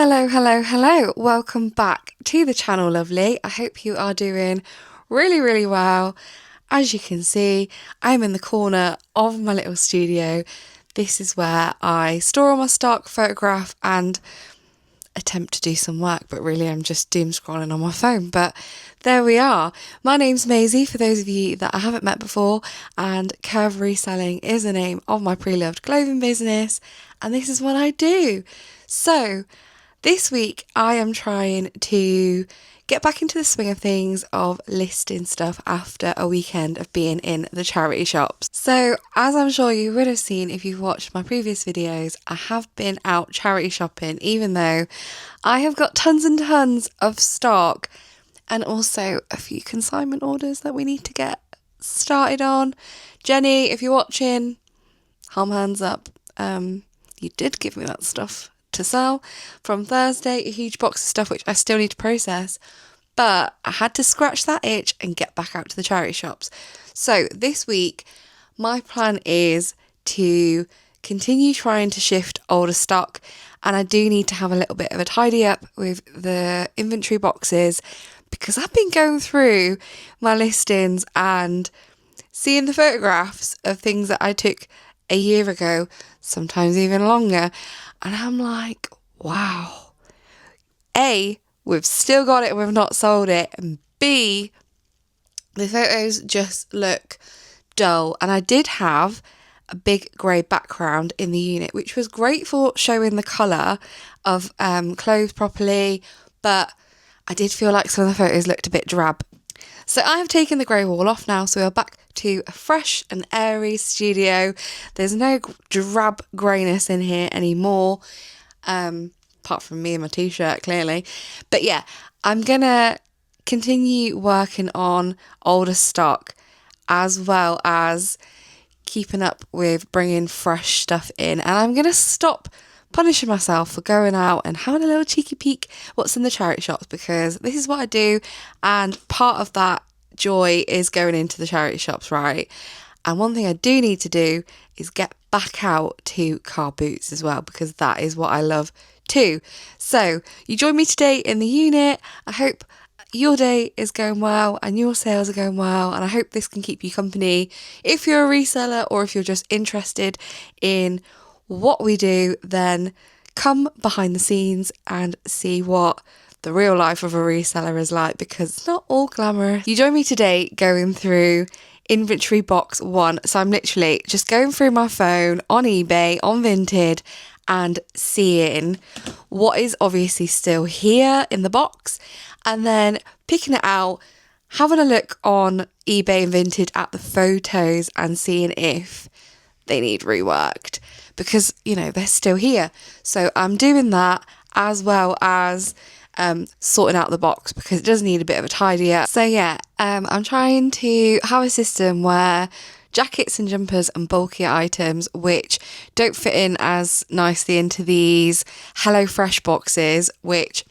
Hello. Welcome back to the channel, lovely. I hope you are doing really well. As you can see, I'm in the corner of my little studio. This is where I store all my stock, photograph and attempt to do some work, but really I'm just doom scrolling on my phone. But there we are. My name's Maisie, for those of you that I haven't met before, and Curve Reselling is the name of my pre-loved clothing business, and this is what I do. So this week I am trying to get back into the swing of things of listing stuff after a weekend of being in the charity shops. So as I'm sure you would have seen if you've watched my previous videos, I have been out charity shopping, even though I have got tons and tons of stock and also a few consignment orders that we need to get started on. Jenny, if you're watching, hands up. You did give me that stuff to sell from Thursday, a huge box of stuff which I still need to process, but I had to scratch that itch and get back out to the charity shops. So this week my plan is to continue trying to shift older stock, and I do need to have a little bit of a tidy up with the inventory boxes because I've been going through my listings and seeing the photographs of things that I took a year ago, sometimes even longer, and I'm like, wow. A, we've still got it and we've not sold it, and B, the photos just look dull. And I did have a big grey background in the unit, which was great for showing the colour of clothes properly, but I did feel like some of the photos looked a bit drab. So I have taken the grey wall off now, so we're back to a fresh and airy studio. There's no drab greyness in here anymore, apart from me and my t-shirt, clearly. But yeah, I'm gonna continue working on older stock as well as keeping up with bringing fresh stuff in, and I'm gonna stop punishing myself for going out and having a little cheeky peek what's in the charity shops, because this is what I do, and part of that joy is going into the charity shops, right? And one thing I do need to do is get back out to car boots as well, because that is what I love too. So you joined me today in the unit. I hope your day is going well and your sales are going well, and I hope this can keep you company if you're a reseller, or if you're just interested in what we do, then come behind the scenes and see what the real life of a reseller is like, because it's not all glamorous. You join me today going through inventory box 1. So I'm literally just going through my phone on eBay, on Vinted, and seeing what is obviously still here in the box, and then picking it out, having a look on eBay and Vinted at the photos and seeing if they need reworked, because, you know, they're still here. So I'm doing that as well as sorting out the box, because it does need a bit of a tidy up. So yeah, I'm trying to have a system where jackets and jumpers and bulkier items which don't fit in as nicely into these HelloFresh boxes, which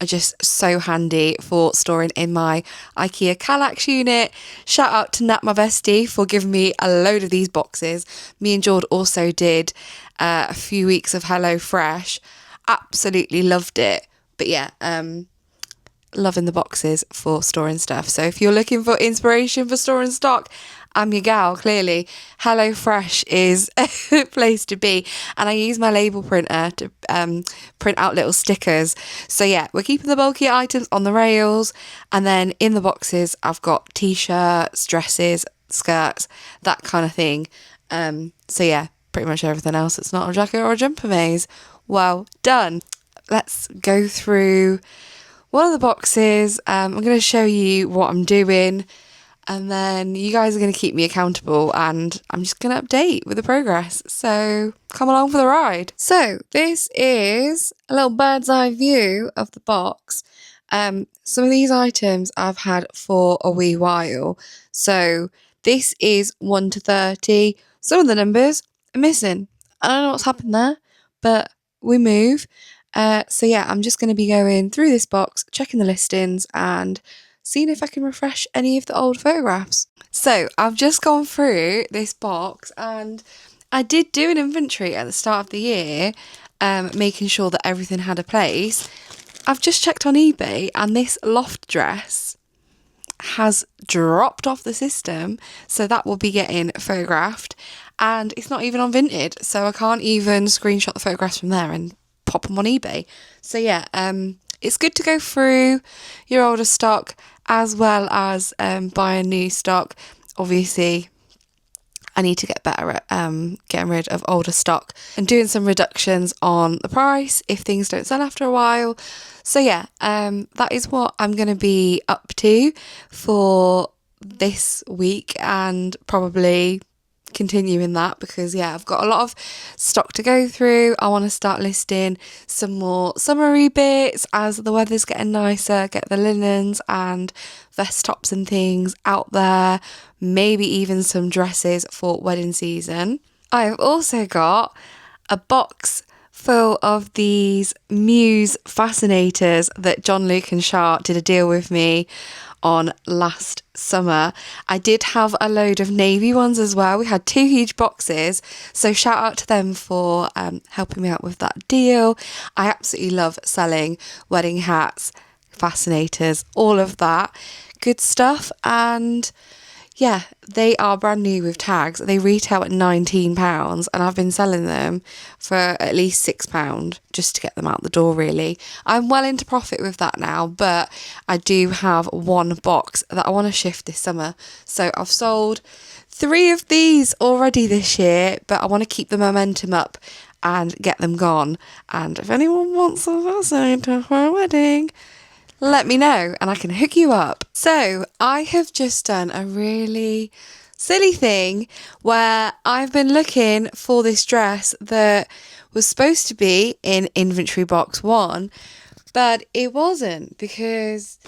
are just so handy for storing in my IKEA Kallax unit. Shout out to Nat, my bestie, for giving me a load of these boxes. Me and Jord also did a few weeks of HelloFresh. Absolutely loved it. But yeah, loving the boxes for storing stuff. So if you're looking for inspiration for storing stock, I'm your gal, clearly. HelloFresh is a place to be. And I use my label printer to print out little stickers. So yeah, we're keeping the bulky items on the rails. And then in the boxes, I've got t-shirts, dresses, skirts, that kind of thing. So yeah, pretty much everything else that's not a jacket or a jumper maze. Well done. Let's go through one of the boxes. I'm going to show you what I'm doing, and then you guys are going to keep me accountable, and I'm just going to update with the progress. So come along for the ride. So this is a little bird's eye view of the box. Some of these items I've had for a wee while. So this is 1 to 30. Some of the numbers are missing. I don't know what's happened there, but we move. So yeah, I'm just going to be going through this box, checking the listings and seeing if I can refresh any of the old photographs. So I've just gone through this box, and I did do an inventory at the start of the year, making sure that everything had a place, I've just checked on eBay and this loft dress has dropped off the system, so that will be getting photographed, and it's not even on Vinted, so I can't even screenshot the photographs from there and pop them on eBay. So yeah, it's good to go through your older stock as well as buying new stock. Obviously, I need to get better at getting rid of older stock and doing some reductions on the price if things don't sell after a while. So yeah, that is what I'm going to be up to for this week, and probably continuing that, because yeah, I've got a lot of stock to go through. I want to start listing some more summery bits as the weather's getting nicer, get the linens and vest tops and things out there, maybe even some dresses for wedding season. I've also got a box full of these Muse fascinators that John Luke and Shart did a deal with me on last summer. I did have a load of navy ones as well. We had 2 huge boxes, so shout out to them for helping me out with that deal. I absolutely love selling wedding hats, fascinators, all of that good stuff. And yeah, they are brand new with tags. They retail at £19 and I've been selling them for at least £6 just to get them out the door, really. I'm well into profit with that now, but I do have one box that I want to shift this summer. So I've sold 3 of these already this year, but I want to keep the momentum up and get them gone. And if anyone wants a fascinator for a wedding, let me know and I can hook you up. So I have just done a really silly thing where I've been looking for this dress that was supposed to be in inventory box 1, but it wasn't, because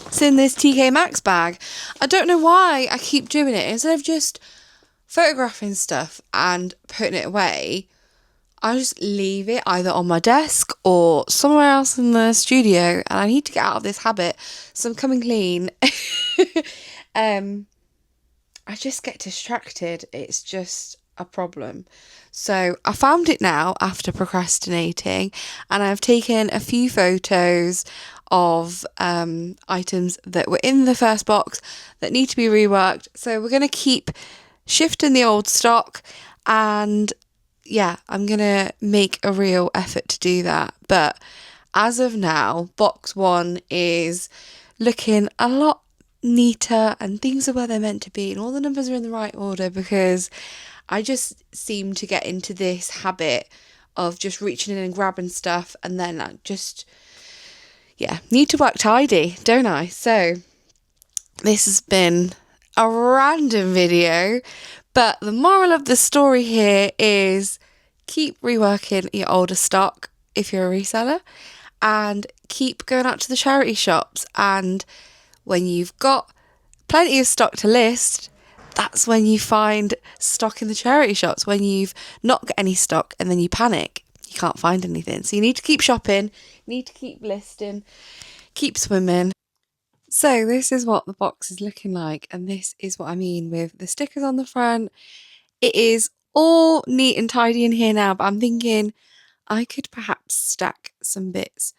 it's in this TK Maxx bag. I don't know why I keep doing it. Instead of just photographing stuff and putting it away, I just leave it either on my desk or somewhere else in the studio, and I need to get out of this habit. So I'm coming clean. I just get distracted. It's just a problem. So I found it now after procrastinating, and I've taken a few photos of items that were in the first box that need to be reworked. So we're going to keep shifting the old stock, and yeah, I'm going to make a real effort to do that. But as of now, box 1 is looking a lot neater and things are where they're meant to be and all the numbers are in the right order, because I just seem to get into this habit of just reaching in and grabbing stuff, and then I just, need to work tidy, don't I? So this has been a random video, but the moral of the story here is keep reworking your older stock if you're a reseller, and keep going out to the charity shops. And when you've got plenty of stock to list, that's when you find stock in the charity shops. When you've not got any stock and then you panic, you can't find anything. So you need to keep shopping, you need to keep listing, keep swimming. So this is what the box is looking like, and this is what I mean with the stickers on the front. It is all neat and tidy in here now, but I'm thinking I could perhaps stack some bits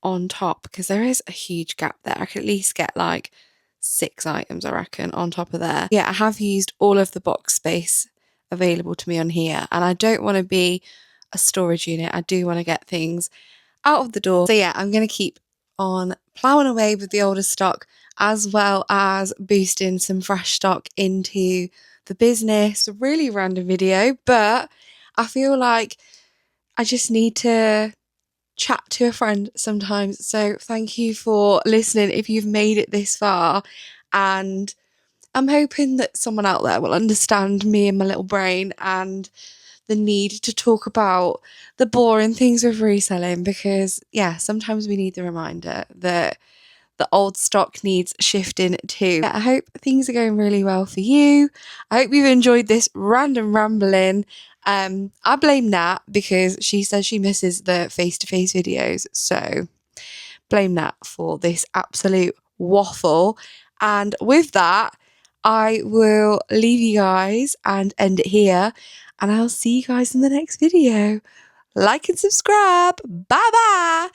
on top, because there is a huge gap there. I could at least get like 6 items, I reckon, on top of there. Yeah, I have used all of the box space available to me on here, and I don't want to be a storage unit. I do want to get things out of the door. So yeah, I'm going to keep on ploughing away with the older stock, as well as boosting some fresh stock into the business. A really random video, but I feel like I just need to chat to a friend sometimes. So thank you for listening if you've made it this far, and I'm hoping that someone out there will understand me and my little brain and the need to talk about the boring things with reselling, because yeah, sometimes we need the reminder that the old stock needs shifting too. I hope things are going really well for you. I hope you've enjoyed this random rambling. I blame Nat, because she says she misses the face-to-face videos. So blame Nat for this absolute waffle. And with that, I will leave you guys and end it here, and I'll see you guys in the next video. Like and subscribe. Bye bye.